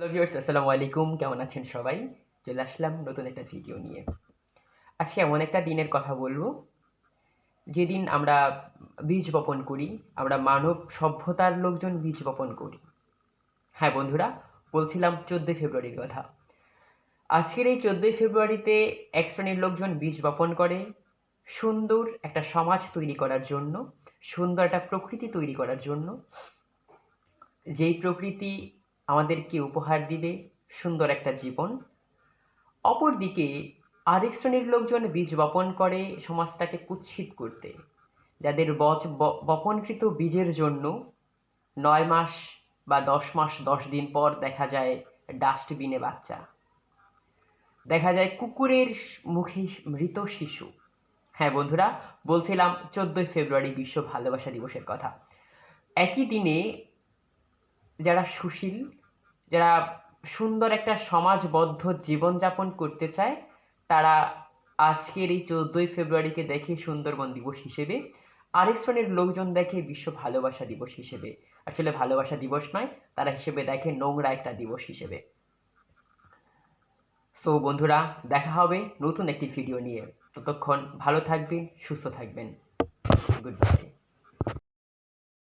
Hello viewers, আসসালামু আলাইকুম। কেমন আছেন সবাই? চলে আসলাম নতুন একটা ভিডিও নিয়ে। আজকে এমন একটা দিনের কথা বলবো, যেদিন আমরা বীজ বপন করি। আমরা মানব সভ্যতার লোকজন বীজ বপন করি। হ্যাঁ বন্ধুরা, বলছিলাম 14 ফেব্রুয়ারির কথা। আজকের এই 14 ফেব্রুয়ারিতে এক শ্রেণীর লোকজন বীজ বপন করে সুন্দর একটা সমাজ তৈরি করার জন্য, সুন্দর একটা প্রকৃতি তৈরি করার জন্য, যেই প্রকৃতি আমাদেরকে উপহার দিবে সুন্দর একটা জীবন। অপরদিকে আরেক শ্রেণীর লোকজন বীজ বপন করে সমাজটাকে কুৎসিত করতে, যাদের বপনকৃত বীজের জন্য 9 মাস বা 10 মাস 10 দিন পর দেখা যায় ডাস্টবিনে বাচ্চা, দেখা যায় কুকুরের মুখে মৃত শিশু। হ্যাঁ বন্ধুরা, বলছিলাম 14 ফেব্রুয়ারি বিশ্ব ভালোবাসা দিবসের কথা। একই দিনে যারা সুশীল, যারা সুন্দর একটা সমাজবদ্ধ জীবনযাপন করতে চায়, তারা আজকের এই 14 ফেব্রুয়ারিকে দেখে সুন্দরবন দিবস হিসেবে, আরেক শ্রেণীর লোকজন দেখে বিশ্ব ভালোবাসা দিবস হিসেবে। আসলে ভালোবাসা দিবস নয়, তারা হিসেবে দেখে নোংরা একটা দিবস হিসেবে। সো বন্ধুরা, দেখা হবে নতুন একটি ভিডিও নিয়ে। ততক্ষণ ভালো থাকবেন, সুস্থ থাকবেন। Good bye.